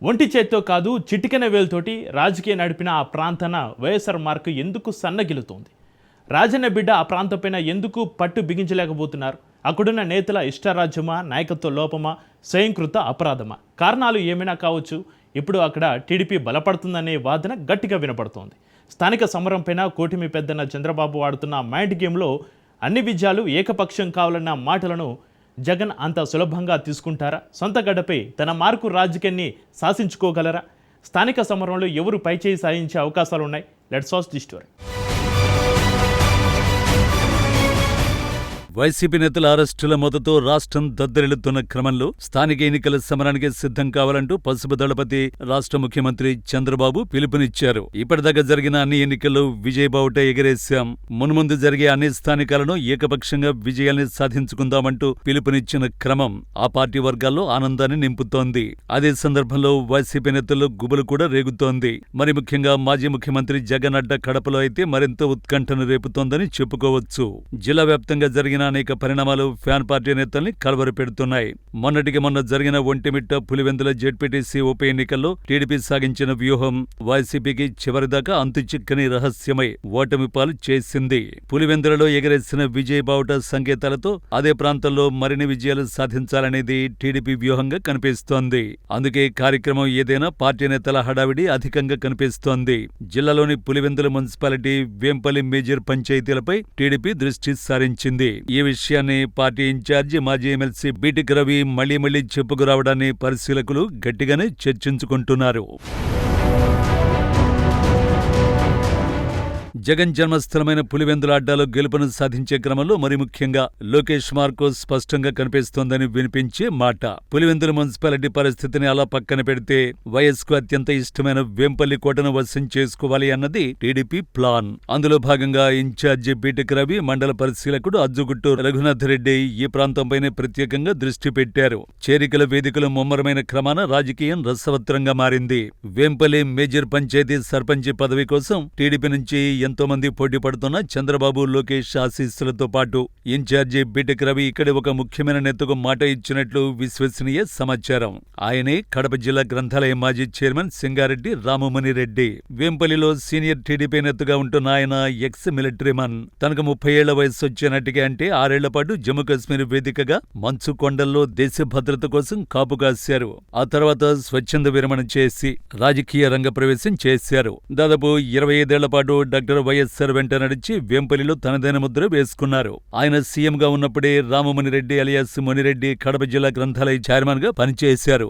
ఒంటి చేత్తో కాదు చిటికెన వేలుతోటి రాజకీయ నడిపిన ఆ ప్రాంతన వైఎస్ఆర్ మార్కు ఎందుకు సన్నగిలుతోంది? రాజన్న బిడ్డ ఆ ప్రాంతంపైన ఎందుకు పట్టు బిగించలేకపోతున్నారు? అక్కడున్న నేతల ఇష్టారాజ్యమా, నాయకత్వ లోపమా, స్వయంకృత అపరాధమా? కారణాలు ఏమైనా కావచ్చు. ఇప్పుడు అక్కడ టీడీపీ బలపడుతుందనే వాదన గట్టిగా వినపడుతోంది. స్థానిక సమరంపైన కూటమి పెద్దన్న చంద్రబాబు ఆడుతున్న మైండ్ గేమ్లో అన్ని విజయాలు ఏకపక్షం కావాలన్న మాటలను జగన్ అంత సులభంగా తీసుకుంటారా? సొంత గడ్డపై తన మార్కు రాజకీయాన్ని శాసించుకోగలరా? స్థానిక సమరంలో ఎవరు పైచేయి సాధించే అవకాశాలున్నాయి? Let's watch the story. YCP నేతల అరెస్టుల మొదతో రాష్ట్రం దద్దరిల్లుతున్న క్రమంలో స్థానిక ఎన్నికల సమరానికి సిద్ధం కావాలంటూ పసుపు దళపతి రాష్ట్ర ముఖ్యమంత్రి చంద్రబాబు పిలుపునిచ్చారు. ఇప్పటిదాకా జరిగిన అన్ని ఎన్నికల్లో విజయబావుట ఎగరేశాం, మున్ముందు జరిగే అన్ని స్థానికాలను ఏకపక్షంగా విజయాల్ని సాధించుకుందామంటూ పిలుపునిచ్చిన క్రమం ఆ పార్టీ వర్గాల్లో ఆనందాన్ని నింపుతోంది. అదే సందర్భంలో వైసీపీ నేతల్లో గుబులు కూడా రేగుతోంది. మరి ముఖ్యంగా మాజీ ముఖ్యమంత్రి జగన్ అడ్డ కడపలో అయితే మరింత ఉత్కంఠను రేపుతోందని చెప్పుకోవచ్చు. జిల్లా వ్యాప్తంగా జరిగిన అనేక పరిణామాలు ఫ్యాన్ పార్టీ నేతల్ని కలవరపెడుతున్నాయి. మొన్నటికి మొన్న జరిగిన ఒంటిమిట్ట పులివెందుల జెడ్పీటీసీ ఉప ఎన్నికల్లో టీడీపీ సాగించిన వ్యూహం వైసీపీకి చివరిదాకా అంతుచిక్కని రహస్యమై ఓటమి పాలు చేసింది. పులివెందులలో ఎగరేసిన విజయ్ బావుట సంకేతాలతో అదే ప్రాంతంలో మరిన్ని విజయాలు సాధించాలనేది టీడీపీ వ్యూహంగా కనిపిస్తోంది. అందుకే కార్యక్రమం ఏదైనా పార్టీ నేతల హడావిడి అధికంగా కనిపిస్తోంది. జిల్లాలోని పులివెందుల మున్సిపాలిటీ, వేంపల్లి మేజర్ పంచాయతీలపై టీడీపీ దృష్టి సారించింది. ఈ విషయాన్ని పార్టీ ఇన్ఛార్జి మాజీ ఎమ్మెల్సీ బీటిక్ రవి మళ్లీ చెప్పుకురావడాన్ని పరిశీలకులు గట్టిగానే చర్చించుకుంటున్నారు. జగన్ జన్మస్థలమైన పులివెందుల అడ్డాలో గెలుపును సాధించే క్రమంలో మరి ముఖ్యంగా లోకేష్ మార్కు స్పష్టంగా కనిపిస్తోందని వినిపించే మాట. పులివెందుల మున్సిపాలిటీ పరిస్థితిని అలా పక్కన పెడితే వైఎస్ కు అత్యంత ఇష్టమైన వేంపల్లి కోటను వశం చేసుకోవాలి అన్నది టీడీపీ ప్లాన్. అందులో భాగంగా ఇన్ఛార్జి బీటిక్ రవి, మండల పరిశీలకుడు అజ్జుగుట్టు రఘునాథ్ రెడ్డి ఈ ప్రాంతంపైనే ప్రత్యేకంగా దృష్టి పెట్టారు. చేరికల వేదికలు ముమ్మరమైన క్రమాన రాజకీయం రసవత్రంగా మారింది. వేంపల్లి మేజర్ పంచాయతీ సర్పంచి పదవి కోసం టీడీపీ నుంచి ఎంతో మంది పోటీ పడుతున్న చంద్రబాబు, లోకేష్ ఆశీస్సులతో పాటు ఇన్ఛార్జి బీటెక్ రవి ఇక్కడి ఒక ముఖ్యమైన నేతకు మాట ఇచ్చినట్లు విశ్వసనీయ సమాచారం. ఆయనే కడప జిల్లా గ్రంథాలయ మాజీ చైర్మన్ సింగారెడ్డి రామమునిరెడ్డి. వేంపల్లిలో సీనియర్ టీడీపీ నేతగా ఉంటున్న ఆయన ఎక్స్ మిలిటరీమన్. తనకు 30 ఏళ్ల వయసు వచ్చేనట్టుగా, అంటే 6 ఏళ్ల పాటు జమ్మూ కాశ్మీర్ వేదికగా మంచు కొండల్లో దేశ భద్రత కోసం కాపు కాశారు. ఆ తర్వాత స్వచ్ఛంద విరమణ చేసి రాజకీయ రంగ ప్రవేశం చేశారు. దాదాపు 25 ఏళ్ల పాటు డాక్టర్ వైఎస్ఆర్ వెంట నడిచి వేంపల్లిలో తనదైన ముద్ర వేసుకున్నారు. ఆయన సీఎంగా ఉన్నప్పుడే రామమునిరెడ్డి అలియాస్ మునిరెడ్డి కడప జిల్లా గ్రంథాలయ చైర్మన్ గా పనిచేశారు.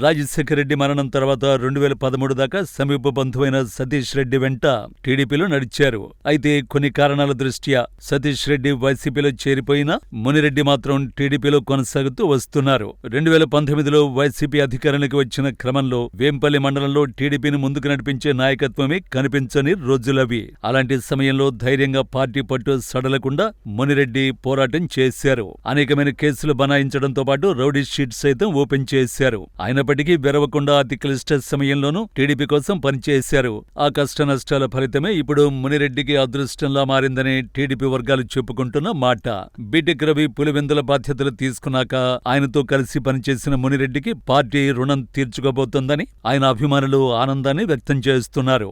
రాజశేఖర రెడ్డి మరణం తర్వాత 2013 దాకా సమీప బంధువైన సతీష్ రెడ్డి వెంట టీడీపీలో నడిచారు. అయితే కొన్ని కారణాల దృష్ట్యా సతీష్ రెడ్డి వైసీపీలో చేరిపోయినా మునిరెడ్డి మాత్రం టీడీపీలో కొనసాగుతూ వస్తున్నారు. 2019లో వైసీపీ అధికారానికి వచ్చిన క్రమంలో వేంపల్లి మండలంలో టీడీపీని ముందుకు నడిపించే నాయకత్వమే కనిపించని రోజులవి. అలాంటి సమయంలో ధైర్యంగా పార్టీ పట్టు సడలకుండా మునిరెడ్డి పోరాటం చేశారు. అనేకమైన కేసులు బనాయించడంతో పాటు రౌడీ షీట్ సైతం ఓపెన్ చేశారు. అయినప్పటికీ వెరవకుండా అతి క్లిష్ట సమయంలోనూ టీడీపీ కోసం పనిచేశారు. ఆ కష్ట నష్టాల ఫలితమే ఇప్పుడు మునిరెడ్డికి అదృష్టంలా మారిందని టీడీపీ వర్గాలు చెప్పుకుంటున్న మాట. బీటెక్ రవి పులివెందుల బాధ్యతలు తీసుకున్నాక ఆయనతో కలిసి పనిచేసిన మునిరెడ్డికి పార్టీ రుణం తీర్చుకోబోతోందని ఆయన అభిమానులు ఆనందాన్ని వ్యక్తం చేస్తున్నారు.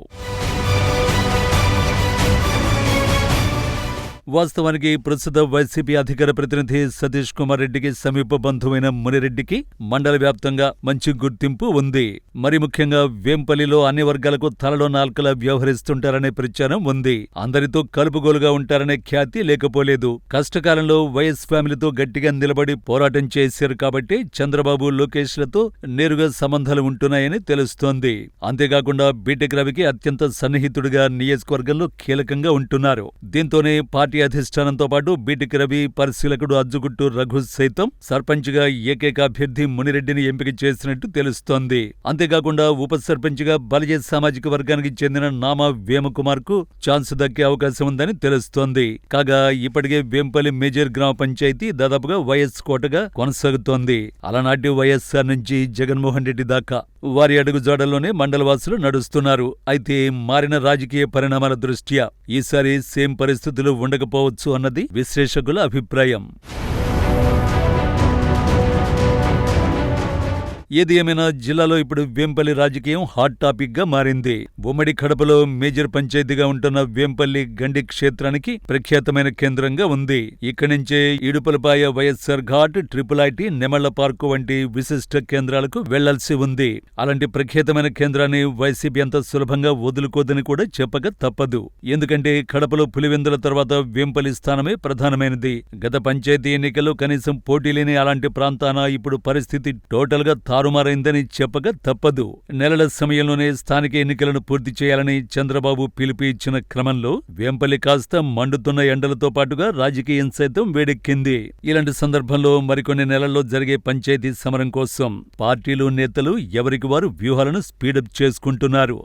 వాస్తవానికి ప్రస్తుత వైసీపీ అధికార ప్రతినిధి సతీష్ కుమార్ రెడ్డికి సమీప బంధువైన మునిరెడ్డికి మండల వ్యాప్తంగా మంచి గుర్తింపు ఉంది. మరి ముఖ్యంగా వేంపల్లిలో అన్ని వర్గాలకు తలలో నాల్కలా వ్యవహరిస్తుంటారనే ప్రచారం ఉంది. అందరితో కలుపుగోలుగా ఉంటారనే ఖ్యాతి లేకపోలేదు. కష్టకాలంలో వైఎస్ ఫ్యామిలీతో గట్టిగా నిలబడి పోరాటం చేశారు కాబట్టి చంద్రబాబు, లోకేష్లతో నేరుగా సంబంధాలు ఉంటున్నాయని తెలుస్తోంది. అంతేకాకుండా బీటెక్ రవికి అత్యంత సన్నిహితుడిగా నియోజకవర్గంలో కీలకంగా ఉంటున్నారు. దీంతోనే పార్టీ అధిష్టానంతో పాటు బీటెక్ రవి, పరిశీలకుడు అజ్జుగుట్టు రఘు సైతం సర్పంచ్గా ఏకైక అభ్యర్థి మునిరెడ్డిని ఎంపిక చేసినట్టు తెలుస్తోంది. అంతేకాకుండా ఉప సర్పంచ్గా బలిజ సామాజిక వర్గానికి చెందిన నామా వేమకుమార్ కు ఛాన్స్ దక్కే అవకాశం ఉందని తెలుస్తోంది. కాగా ఇప్పటికే వేంపల్లి మేజర్ గ్రామ పంచాయతీ దాదాపుగా వైఎస్ కోటగా కొనసాగుతోంది. అలనాటి వైఎస్ఆర్ నుంచి జగన్మోహన్ రెడ్డి దాకా వారి అడుగుజాడల్లోనే మండలవాసులు నడుస్తున్నారు. అయితే మారిన రాజకీయ పరిణామాల దృష్ట్యా ఈసారి సేమ్ పరిస్థితులు ఉండకపోవచ్చు అన్నది విశ్లేషకుల అభిప్రాయం. ఏది ఏమైనా జిల్లాలో ఇప్పుడు వేంపల్లి రాజకీయం హాట్ టాపిక్ గా మారింది. ఉమ్మడి కడపలో మేజర్ పంచాయతీగా ఉంటున్న వేంపల్లి గండి క్షేత్రానికి ప్రఖ్యాతమైన కేంద్రంగా ఉంది. ఇక్కడి నుంచే ఇడుపులపాయ, వైఎస్ఆర్ ఘాట్, ట్రిపుల్ ఐటీ, నెమళ్ల పార్కు వంటి విశిష్ట కేంద్రాలకు వెళ్లాల్సి ఉంది. అలాంటి ప్రఖ్యాతమైన కేంద్రాన్ని వైసీపీ అంత సులభంగా వదులుకోదని కూడా చెప్పక తప్పదు. ఎందుకంటే కడపలో పులివెందుల తర్వాత వేంపల్లి స్థానమే ప్రధానమైనది. గత పంచాయతీ ఎన్నికల్లో కనీసం పోటీ లేని అలాంటి ప్రాంతాన ఇప్పుడు పరిస్థితి టోటల్ గా తారుమారైందని చెప్పక తప్పదు. నెలల సమయంలోనే స్థానిక ఎన్నికలను పూర్తి చేయాలని చంద్రబాబు పిలుపు ఇచ్చిన క్రమంలో వేంపల్లి కాస్త మండుతున్న ఎండలతో పాటుగా రాజకీయం సైతం వేడెక్కింది. ఇలాంటి సందర్భంలో మరికొన్ని నెలల్లో జరిగే పంచాయతీ సమరం కోసం పార్టీలు, నేతలు ఎవరికి వారు వ్యూహాలను స్పీడప్ చేసుకుంటున్నారు.